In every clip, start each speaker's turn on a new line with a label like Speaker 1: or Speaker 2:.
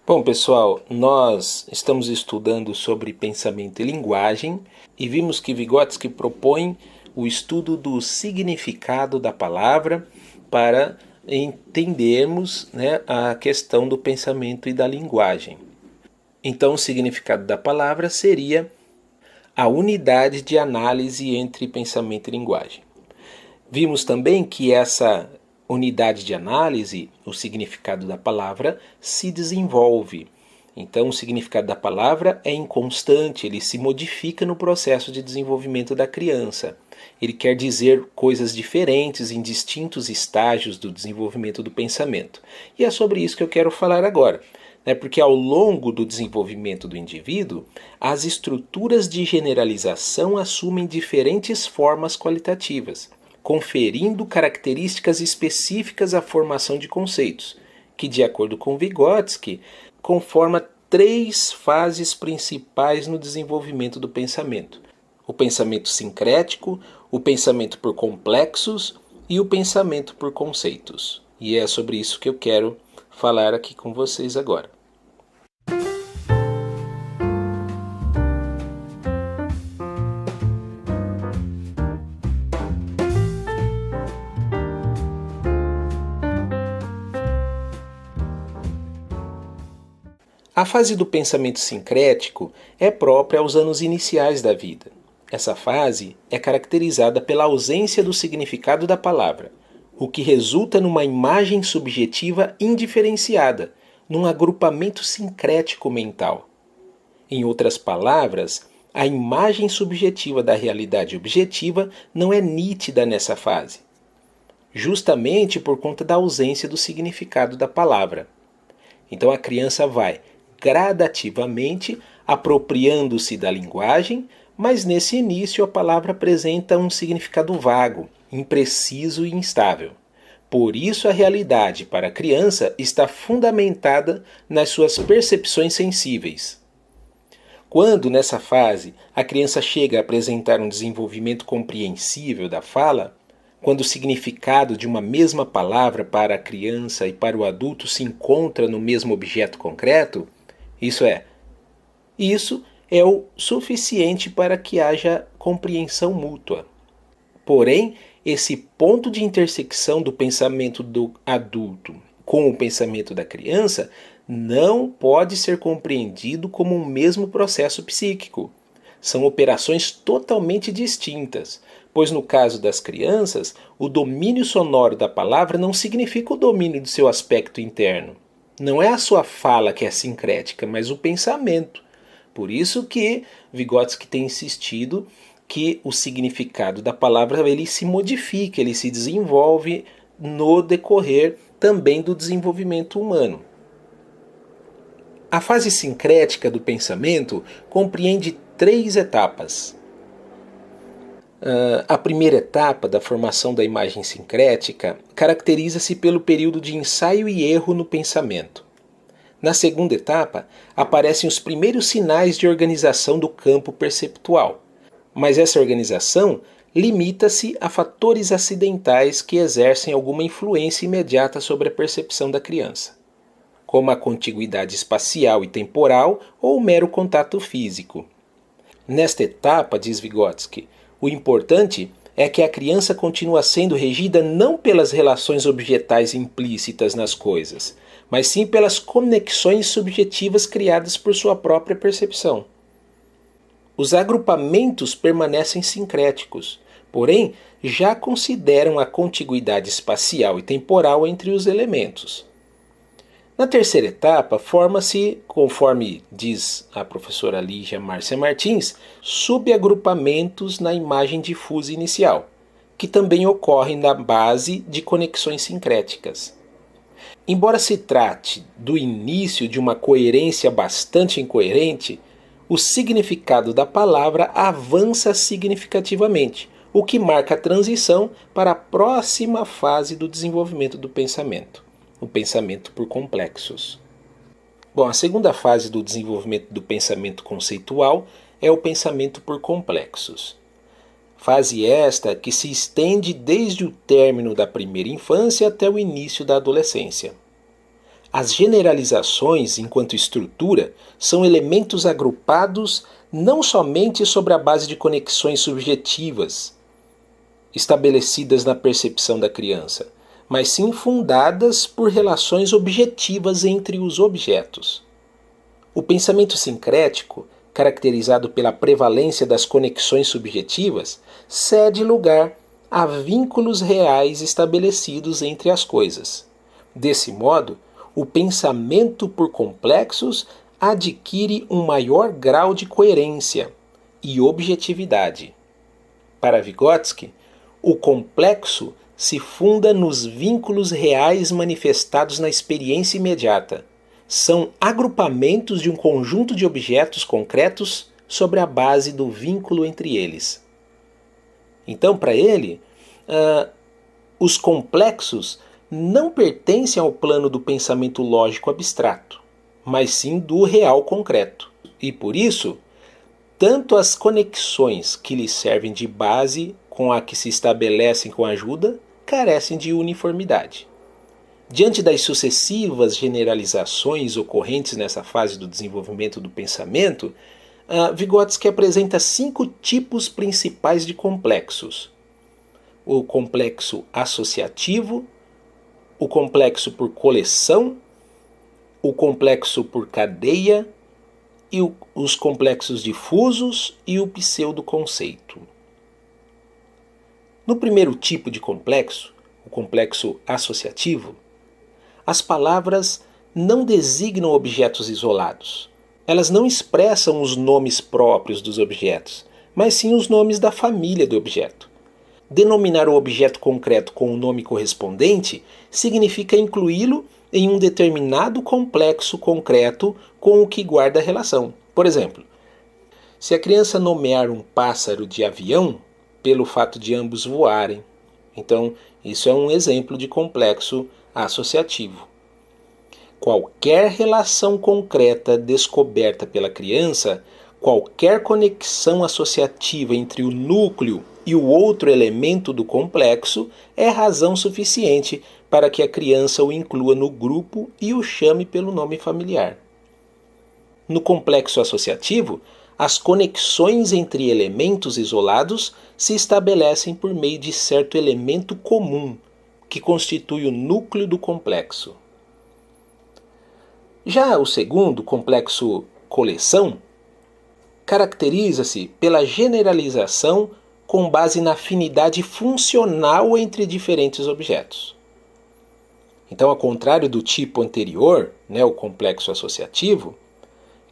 Speaker 1: Bom, pessoal, nós estamos estudando sobre pensamento e linguagem e vimos que Vygotsky propõe o estudo do significado da palavra para entendermos, a questão do pensamento e da linguagem. Então, o significado da palavra seria a unidade de análise entre pensamento e linguagem. Vimos também que essa unidade de análise, o significado da palavra, se desenvolve. Então, o significado da palavra é inconstante, ele se modifica no processo de desenvolvimento da criança. Ele quer dizer coisas diferentes em distintos estágios do desenvolvimento do pensamento. E é sobre isso que eu quero falar agora. Porque ao longo do desenvolvimento do indivíduo, as estruturas de generalização assumem diferentes formas qualitativas, conferindo características específicas à formação de conceitos, que, de acordo com Vygotsky, conforma 3 fases principais no desenvolvimento do pensamento: o pensamento sincrético, o pensamento por complexos e o pensamento por conceitos. E é sobre isso que eu quero falar aqui com vocês agora. A fase do pensamento sincrético é própria aos anos iniciais da vida. Essa fase é caracterizada pela ausência do significado da palavra, o que resulta numa imagem subjetiva indiferenciada, num agrupamento sincrético mental. Em outras palavras, a imagem subjetiva da realidade objetiva não é nítida nessa fase, justamente por conta da ausência do significado da palavra. Então a criança vai gradativamente apropriando-se da linguagem, mas nesse início a palavra apresenta um significado vago, impreciso e instável. Por isso a realidade para a criança está fundamentada nas suas percepções sensíveis. Quando, nessa fase, a criança chega a apresentar um desenvolvimento compreensível da fala, quando o significado de uma mesma palavra para a criança e para o adulto se encontra no mesmo objeto concreto, isso é o suficiente para que haja compreensão mútua. Porém, esse ponto de intersecção do pensamento do adulto com o pensamento da criança não pode ser compreendido como um mesmo processo psíquico. São operações totalmente distintas, pois no caso das crianças, o domínio sonoro da palavra não significa o domínio do seu aspecto interno. Não é a sua fala que é sincrética, mas o pensamento. Por isso que Vygotsky tem insistido que o significado da palavra ele se modifica, ele se desenvolve no decorrer também do desenvolvimento humano. A fase sincrética do pensamento compreende 3 etapas. A primeira etapa da formação da imagem sincrética caracteriza-se pelo período de ensaio e erro no pensamento. Na segunda etapa, aparecem os primeiros sinais de organização do campo perceptual, mas essa organização limita-se a fatores acidentais que exercem alguma influência imediata sobre a percepção da criança, como a contiguidade espacial e temporal ou o mero contato físico. Nesta etapa, diz Vygotsky, o importante é que a criança continua sendo regida não pelas relações objetais implícitas nas coisas, mas sim pelas conexões subjetivas criadas por sua própria percepção. Os agrupamentos permanecem sincréticos, porém já consideram a contiguidade espacial e temporal entre os elementos. Na terceira etapa, forma-se, conforme diz a professora Lígia Márcia Martins, subagrupamentos na imagem difusa inicial, que também ocorrem na base de conexões sincréticas. Embora se trate do início de uma coerência bastante incoerente, o significado da palavra avança significativamente, o que marca a transição para a próxima fase do desenvolvimento do pensamento, o pensamento por complexos. Bom, a segunda fase do desenvolvimento do pensamento conceitual é o pensamento por complexos. Fase esta que se estende desde o término da primeira infância até o início da adolescência. As generalizações, enquanto estrutura, são elementos agrupados não somente sobre a base de conexões subjetivas estabelecidas na percepção da criança, mas sim fundadas por relações objetivas entre os objetos. O pensamento sincrético, caracterizado pela prevalência das conexões subjetivas, cede lugar a vínculos reais estabelecidos entre as coisas. Desse modo, o pensamento por complexos adquire um maior grau de coerência e objetividade. Para Vygotsky, o complexo se funda nos vínculos reais manifestados na experiência imediata. São agrupamentos de um conjunto de objetos concretos sobre a base do vínculo entre eles. Então, para ele, os complexos não pertencem ao plano do pensamento lógico abstrato, mas sim do real concreto. E por isso, tanto as conexões que lhes servem de base com a que se estabelecem com ajuda, carecem de uniformidade. Diante das sucessivas generalizações ocorrentes nessa fase do desenvolvimento do pensamento, Vygotsky apresenta 5 tipos principais de complexos. O complexo associativo, o complexo por coleção, o complexo por cadeia, e os complexos difusos e o pseudoconceito. No primeiro tipo de complexo, o complexo associativo, as palavras não designam objetos isolados. Elas não expressam os nomes próprios dos objetos, mas sim os nomes da família do objeto. Denominar o objeto concreto com o nome correspondente significa incluí-lo em um determinado complexo concreto com o que guarda relação. Por exemplo, se a criança nomear um pássaro de avião, pelo fato de ambos voarem. Então, isso é um exemplo de complexo associativo. Qualquer relação concreta descoberta pela criança, qualquer conexão associativa entre o núcleo e o outro elemento do complexo é razão suficiente para que a criança o inclua no grupo e o chame pelo nome familiar. No complexo associativo, as conexões entre elementos isolados se estabelecem por meio de certo elemento comum, que constitui o núcleo do complexo. Já o segundo, complexo coleção, caracteriza-se pela generalização com base na afinidade funcional entre diferentes objetos. Então, ao contrário do tipo anterior, o complexo associativo,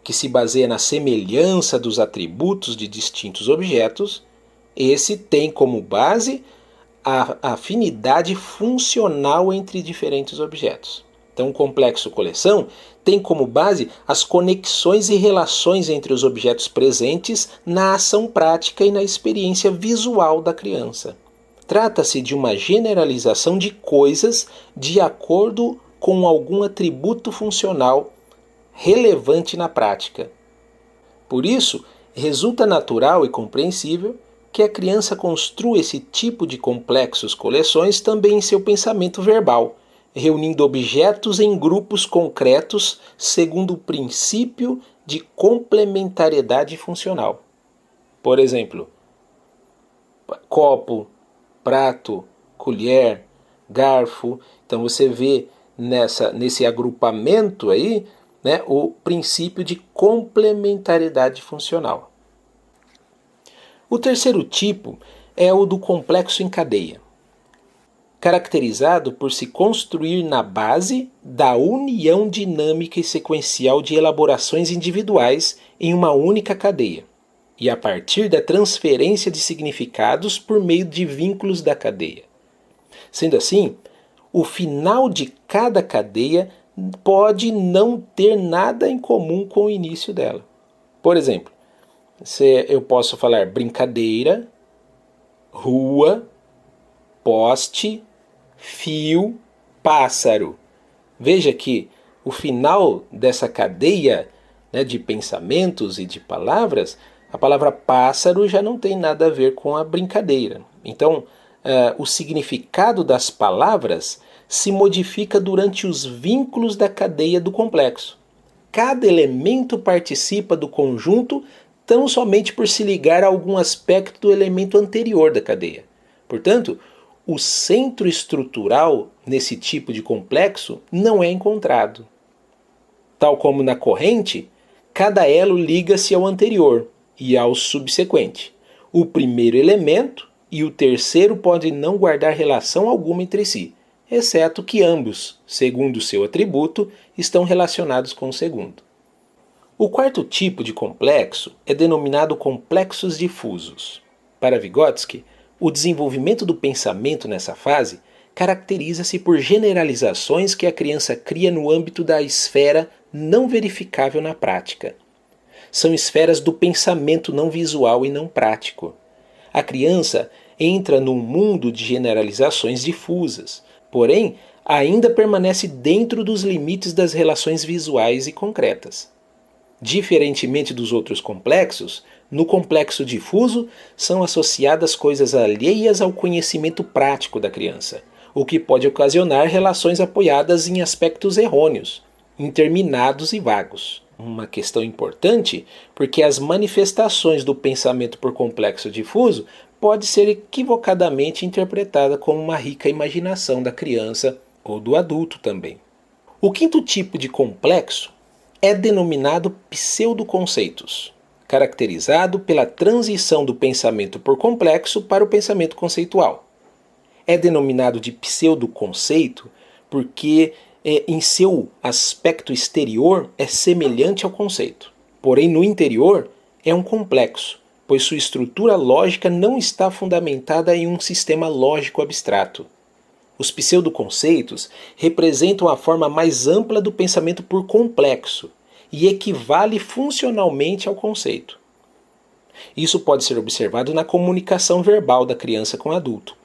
Speaker 1: que se baseia na semelhança dos atributos de distintos objetos, esse tem como base a afinidade funcional entre diferentes objetos. Então, o complexo coleção tem como base as conexões e relações entre os objetos presentes na ação prática e na experiência visual da criança. Trata-se de uma generalização de coisas de acordo com algum atributo funcional relevante na prática. Por isso, resulta natural e compreensível que a criança construa esse tipo de complexos coleções também em seu pensamento verbal, reunindo objetos em grupos concretos segundo o princípio de complementariedade funcional. Por exemplo, copo, prato, colher, garfo. Então você vê nesse agrupamento aí, o princípio de complementariedade funcional. O terceiro tipo é o do complexo em cadeia, caracterizado por se construir na base da união dinâmica e sequencial de elaborações individuais em uma única cadeia, e a partir da transferência de significados por meio de vínculos da cadeia. Sendo assim, o final de cada cadeia pode não ter nada em comum com o início dela. Por exemplo, eu posso falar brincadeira, rua, poste, fio, pássaro. Veja que o final dessa cadeia de pensamentos e de palavras, a palavra pássaro já não tem nada a ver com a brincadeira. Então, o significado das palavras se modifica durante os vínculos da cadeia do complexo. Cada elemento participa do conjunto tão somente por se ligar a algum aspecto do elemento anterior da cadeia. Portanto, o centro estrutural nesse tipo de complexo não é encontrado. Tal como na corrente, cada elo liga-se ao anterior e ao subsequente. O primeiro elemento e o terceiro podem não guardar relação alguma entre si, exceto que ambos, segundo seu atributo, estão relacionados com o segundo. O quarto tipo de complexo é denominado complexos difusos. Para Vygotsky, o desenvolvimento do pensamento nessa fase caracteriza-se por generalizações que a criança cria no âmbito da esfera não verificável na prática. São esferas do pensamento não visual e não prático. A criança entra num mundo de generalizações difusas, porém ainda permanece dentro dos limites das relações visuais e concretas. Diferentemente dos outros complexos, no complexo difuso são associadas coisas alheias ao conhecimento prático da criança, o que pode ocasionar relações apoiadas em aspectos errôneos, interminados e vagos. Uma questão importante, porque as manifestações do pensamento por complexo difuso pode ser equivocadamente interpretada como uma rica imaginação da criança ou do adulto também. O quinto tipo de complexo é denominado pseudoconceitos, caracterizado pela transição do pensamento por complexo para o pensamento conceitual. É denominado de pseudoconceito porque em seu aspecto exterior é semelhante ao conceito. Porém, no interior é um complexo, pois sua estrutura lógica não está fundamentada em um sistema lógico abstrato. Os pseudoconceitos representam a forma mais ampla do pensamento por complexo e equivale funcionalmente ao conceito. Isso pode ser observado na comunicação verbal da criança com o adulto.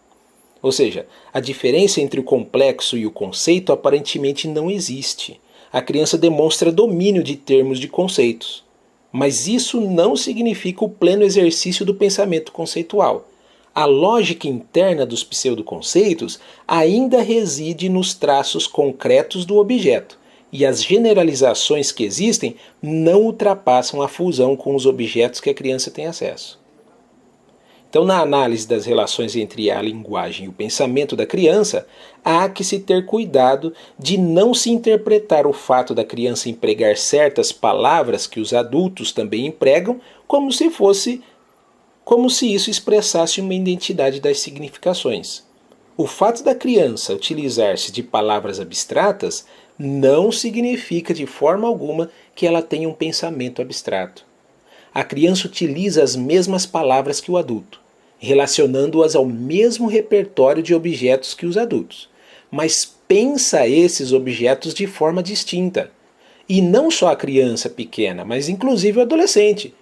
Speaker 1: Ou seja, a diferença entre o complexo e o conceito aparentemente não existe. A criança demonstra domínio de termos de conceitos. Mas isso não significa o pleno exercício do pensamento conceitual. A lógica interna dos pseudoconceitos ainda reside nos traços concretos do objeto, e as generalizações que existem não ultrapassam a fusão com os objetos que a criança tem acesso. Então, na análise das relações entre a linguagem e o pensamento da criança, há que se ter cuidado de não se interpretar o fato da criança empregar certas palavras que os adultos também empregam como se isso expressasse uma identidade das significações. O fato da criança utilizar-se de palavras abstratas não significa de forma alguma que ela tenha um pensamento abstrato. A criança utiliza as mesmas palavras que o adulto, relacionando-as ao mesmo repertório de objetos que os adultos, mas pensa esses objetos de forma distinta. E não só a criança pequena, mas inclusive o adolescente,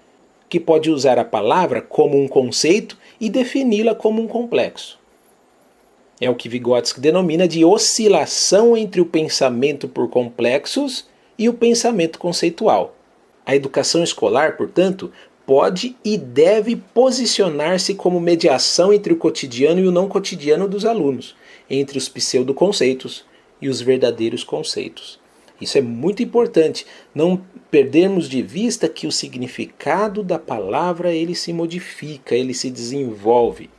Speaker 1: que pode usar a palavra como um conceito e defini-la como um complexo. É o que Vygotsky denomina de oscilação entre o pensamento por complexos e o pensamento conceitual. A educação escolar, portanto, pode e deve posicionar-se como mediação entre o cotidiano e o não cotidiano dos alunos, entre os pseudoconceitos e os verdadeiros conceitos. Isso é muito importante, não perdermos de vista que o significado da palavra ele se modifica, ele se desenvolve.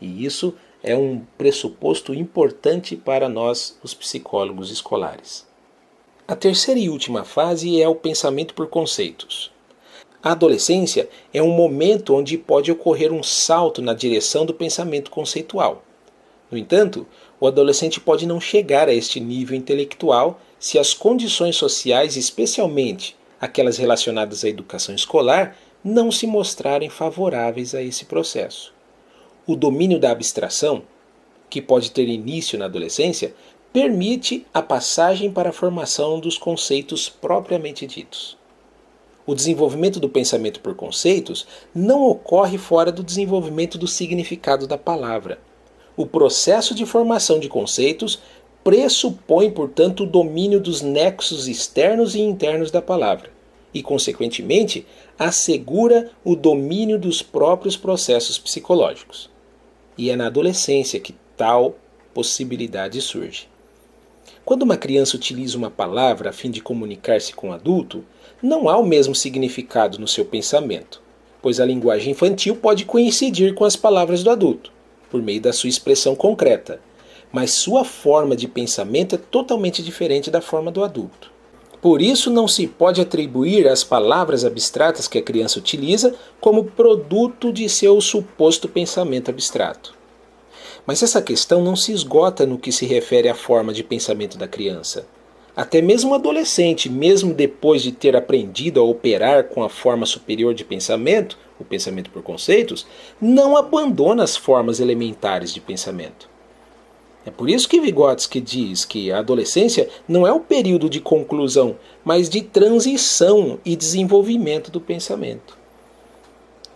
Speaker 1: E isso é um pressuposto importante para nós, os psicólogos escolares. A terceira e última fase é o pensamento por conceitos. A adolescência é um momento onde pode ocorrer um salto na direção do pensamento conceitual. No entanto, o adolescente pode não chegar a este nível intelectual se as condições sociais, especialmente aquelas relacionadas à educação escolar, não se mostrarem favoráveis a esse processo. O domínio da abstração, que pode ter início na adolescência, permite a passagem para a formação dos conceitos propriamente ditos. O desenvolvimento do pensamento por conceitos não ocorre fora do desenvolvimento do significado da palavra. O processo de formação de conceitos pressupõe, portanto, o domínio dos nexos externos e internos da palavra e, consequentemente, assegura o domínio dos próprios processos psicológicos. E é na adolescência que tal possibilidade surge. Quando uma criança utiliza uma palavra a fim de comunicar-se com um adulto, não há o mesmo significado no seu pensamento, pois a linguagem infantil pode coincidir com as palavras do adulto, por meio da sua expressão concreta, mas sua forma de pensamento é totalmente diferente da forma do adulto. Por isso, não se pode atribuir as palavras abstratas que a criança utiliza como produto de seu suposto pensamento abstrato. Mas essa questão não se esgota no que se refere à forma de pensamento da criança. Até mesmo o adolescente, mesmo depois de ter aprendido a operar com a forma superior de pensamento, o pensamento por conceitos, não abandona as formas elementares de pensamento. É por isso que Vygotsky diz que a adolescência não é o período de conclusão, mas de transição e desenvolvimento do pensamento.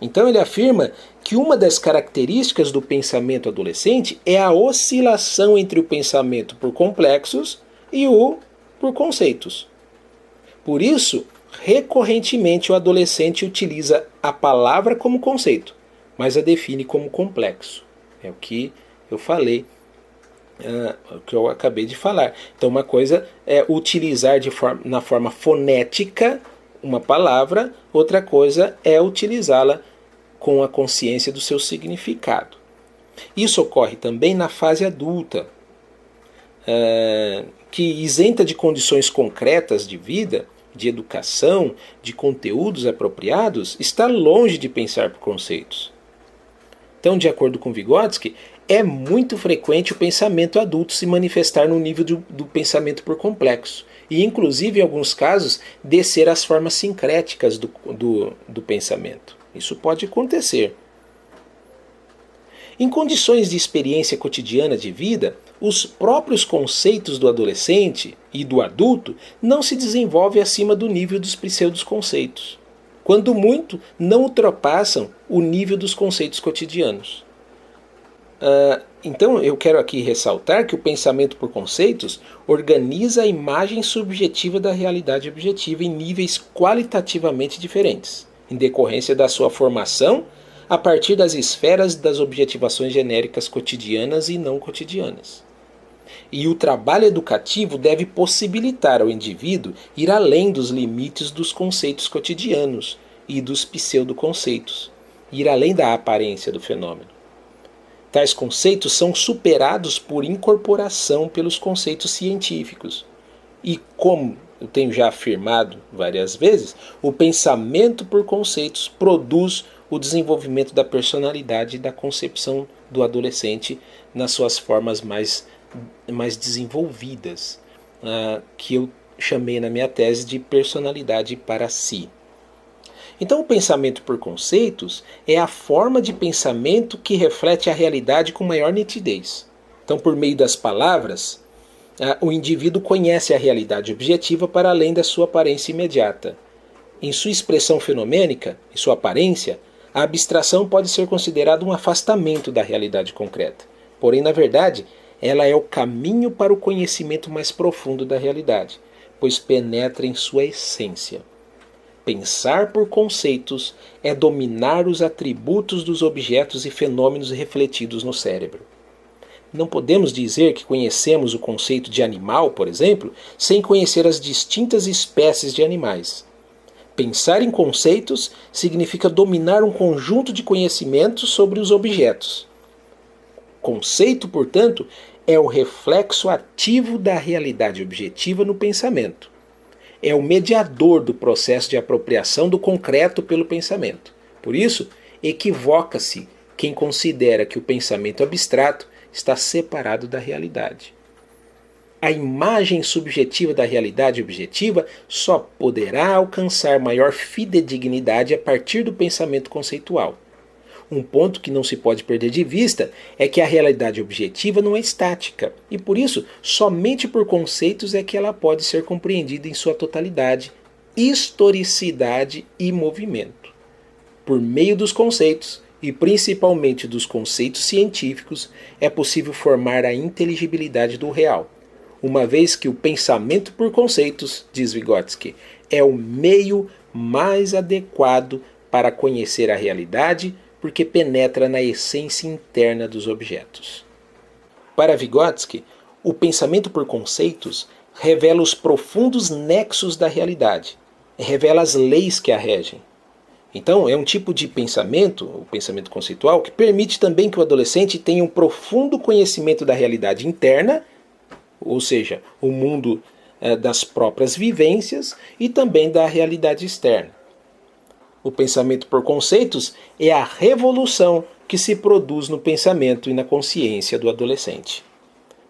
Speaker 1: Então ele afirma que uma das características do pensamento adolescente é a oscilação entre o pensamento por complexos e o por conceitos. Por isso, recorrentemente o adolescente utiliza a palavra como conceito, mas a define como complexo. É o que eu falei. O que eu acabei de falar. Então uma coisa é utilizar na forma fonética uma palavra, outra coisa é utilizá-la com a consciência do seu significado. Isso ocorre também na fase adulta, que isenta de condições concretas de vida, de educação, de conteúdos apropriados, está longe de pensar por conceitos. Então, de acordo com Vygotsky, é muito frequente o pensamento adulto se manifestar no nível do pensamento por complexo e, inclusive, em alguns casos, descer às formas sincréticas do pensamento. Isso pode acontecer. Em condições de experiência cotidiana de vida, os próprios conceitos do adolescente e do adulto não se desenvolvem acima do nível dos pseudoconceitos. Quando muito, não ultrapassam o nível dos conceitos cotidianos. Então eu quero aqui ressaltar que o pensamento por conceitos organiza a imagem subjetiva da realidade objetiva em níveis qualitativamente diferentes, em decorrência da sua formação a partir das esferas das objetivações genéricas cotidianas e não cotidianas. E o trabalho educativo deve possibilitar ao indivíduo ir além dos limites dos conceitos cotidianos e dos pseudoconceitos, ir além da aparência do fenômeno. Tais conceitos são superados por incorporação pelos conceitos científicos. E, como eu tenho já afirmado várias vezes, o pensamento por conceitos produz o desenvolvimento da personalidade e da concepção do adolescente nas suas formas mais desenvolvidas, que eu chamei na minha tese de personalidade para si. Então, o pensamento por conceitos é a forma de pensamento que reflete a realidade com maior nitidez. Então, por meio das palavras, o indivíduo conhece a realidade objetiva para além da sua aparência imediata. Em sua expressão fenomênica, em sua aparência, a abstração pode ser considerada um afastamento da realidade concreta. Porém, na verdade, ela é o caminho para o conhecimento mais profundo da realidade, pois penetra em sua essência. Pensar por conceitos é dominar os atributos dos objetos e fenômenos refletidos no cérebro. Não podemos dizer que conhecemos o conceito de animal, por exemplo, sem conhecer as distintas espécies de animais. Pensar em conceitos significa dominar um conjunto de conhecimentos sobre os objetos. Conceito, portanto, é o reflexo ativo da realidade objetiva no pensamento. É o mediador do processo de apropriação do concreto pelo pensamento. Por isso, equivoca-se quem considera que o pensamento abstrato está separado da realidade. A imagem subjetiva da realidade objetiva só poderá alcançar maior fidedignidade a partir do pensamento conceitual. Um ponto que não se pode perder de vista é que a realidade objetiva não é estática, e por isso, somente por conceitos é que ela pode ser compreendida em sua totalidade, historicidade e movimento. Por meio dos conceitos, e principalmente dos conceitos científicos, é possível formar a inteligibilidade do real, uma vez que o pensamento por conceitos, diz Vygotsky, é o meio mais adequado para conhecer a realidade, porque penetra na essência interna dos objetos. Para Vygotsky, o pensamento por conceitos revela os profundos nexos da realidade, revela as leis que a regem. Então, é um tipo de pensamento, o pensamento conceitual, que permite também que o adolescente tenha um profundo conhecimento da realidade interna, ou seja, o mundo das próprias vivências, e também da realidade externa. O pensamento por conceitos é a revolução que se produz no pensamento e na consciência do adolescente.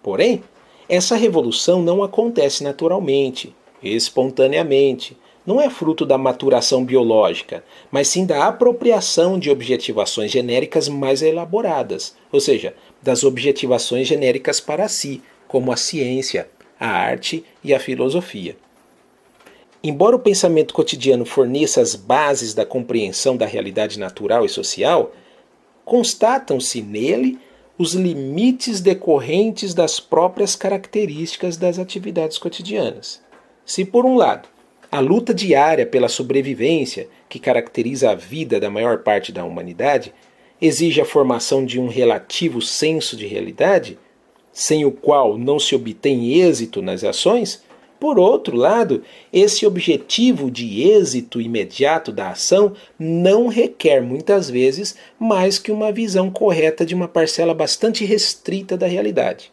Speaker 1: Porém, essa revolução não acontece naturalmente, espontaneamente, não é fruto da maturação biológica, mas sim da apropriação de objetivações genéricas mais elaboradas, ou seja, das objetivações genéricas para si, como a ciência, a arte e a filosofia. Embora o pensamento cotidiano forneça as bases da compreensão da realidade natural e social, constatam-se nele os limites decorrentes das próprias características das atividades cotidianas. Se, por um lado, a luta diária pela sobrevivência, que caracteriza a vida da maior parte da humanidade, exige a formação de um relativo senso de realidade, sem o qual não se obtém êxito nas ações, por outro lado, esse objetivo de êxito imediato da ação não requer, muitas vezes, mais que uma visão correta de uma parcela bastante restrita da realidade,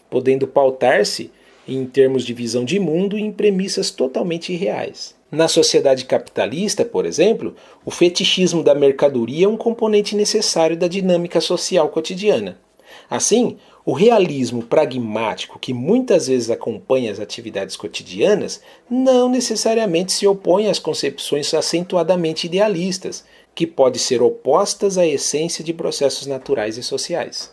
Speaker 1: podendo pautar-se em termos de visão de mundo e em premissas totalmente irreais. Na sociedade capitalista, por exemplo, o fetichismo da mercadoria é um componente necessário da dinâmica social cotidiana. Assim, o realismo pragmático que muitas vezes acompanha as atividades cotidianas não necessariamente se opõe às concepções acentuadamente idealistas, que podem ser opostas à essência de processos naturais e sociais.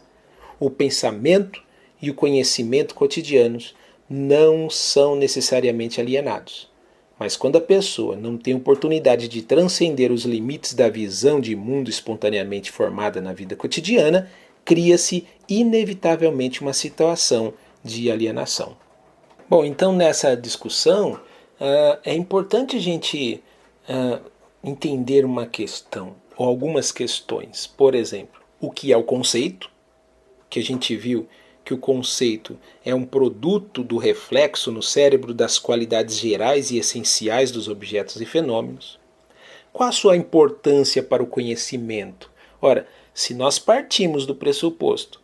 Speaker 1: O pensamento e o conhecimento cotidianos não são necessariamente alienados. Mas quando a pessoa não tem oportunidade de transcender os limites da visão de mundo espontaneamente formada na vida cotidiana, cria-se inevitavelmente uma situação de alienação. Bom, então nessa discussão é importante a gente entender uma questão, ou algumas questões. Por exemplo, o que é o conceito, que a gente viu que o conceito é um produto do reflexo no cérebro das qualidades gerais e essenciais dos objetos e fenômenos. Qual a sua importância para o conhecimento? Ora, se nós partimos do pressuposto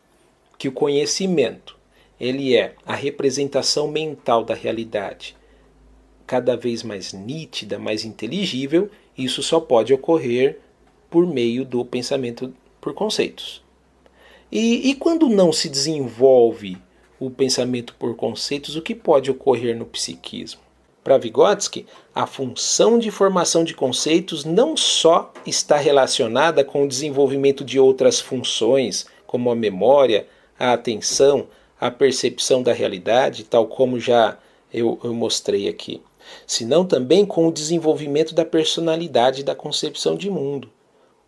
Speaker 1: que o conhecimento ele é a representação mental da realidade cada vez mais nítida, mais inteligível, isso só pode ocorrer por meio do pensamento por conceitos. E quando não se desenvolve o pensamento por conceitos, o que pode ocorrer no psiquismo? Para Vygotsky, a função de formação de conceitos não só está relacionada com o desenvolvimento de outras funções, como a memória, a atenção, a percepção da realidade, tal como já eu mostrei aqui, senão também com o desenvolvimento da personalidade e da concepção de mundo.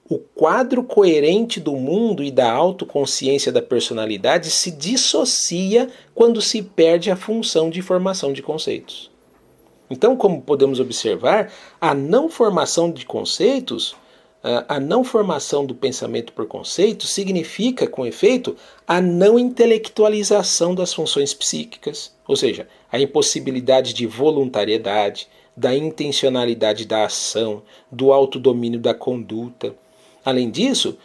Speaker 1: O quadro coerente do mundo e da autoconsciência da personalidade se dissocia quando se perde a função de formação de conceitos. Então, como podemos observar, a não formação de conceitos, a não formação do pensamento por conceitos significa, com efeito, a não intelectualização das funções psíquicas, ou seja, a impossibilidade de voluntariedade, da intencionalidade da ação, do autodomínio da conduta. Além disso,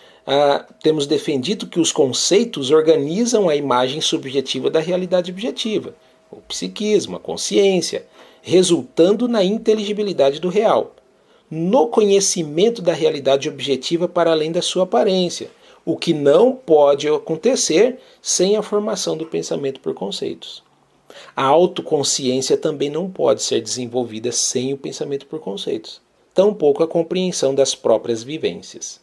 Speaker 1: temos defendido que os conceitos organizam a imagem subjetiva da realidade objetiva, o psiquismo, a consciência, resultando na inteligibilidade do real, no conhecimento da realidade objetiva para além da sua aparência, o que não pode acontecer sem a formação do pensamento por conceitos. A autoconsciência também não pode ser desenvolvida sem o pensamento por conceitos, tampouco a compreensão das próprias vivências.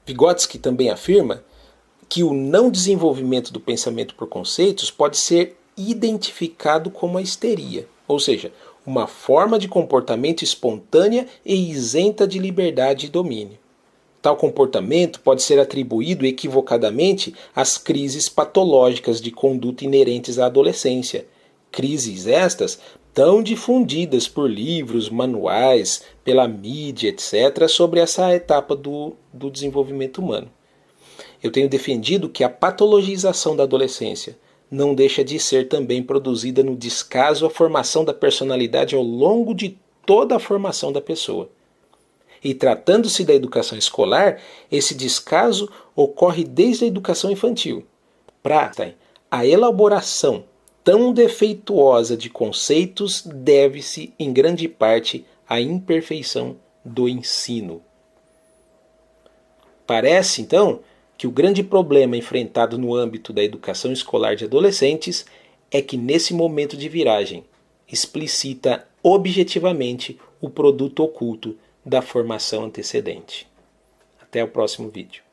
Speaker 1: Vygotsky também afirma que o não desenvolvimento do pensamento por conceitos pode ser identificado como a histeria, ou seja, uma forma de comportamento espontânea e isenta de liberdade e domínio. Tal comportamento pode ser atribuído equivocadamente às crises patológicas de conduta inerentes à adolescência, crises estas tão difundidas por livros, manuais, pela mídia, etc., sobre essa etapa do desenvolvimento humano. Eu tenho defendido que a patologização da adolescência não deixa de ser também produzida no descaso à formação da personalidade ao longo de toda a formação da pessoa. E tratando-se da educação escolar, esse descaso ocorre desde a educação infantil. Para Einstein, a elaboração tão defeituosa de conceitos deve-se, em grande parte, à imperfeição do ensino. Parece, então, que o grande problema enfrentado no âmbito da educação escolar de adolescentes é que, nesse momento de viragem, explicita objetivamente o produto oculto da formação antecedente. Até o próximo vídeo.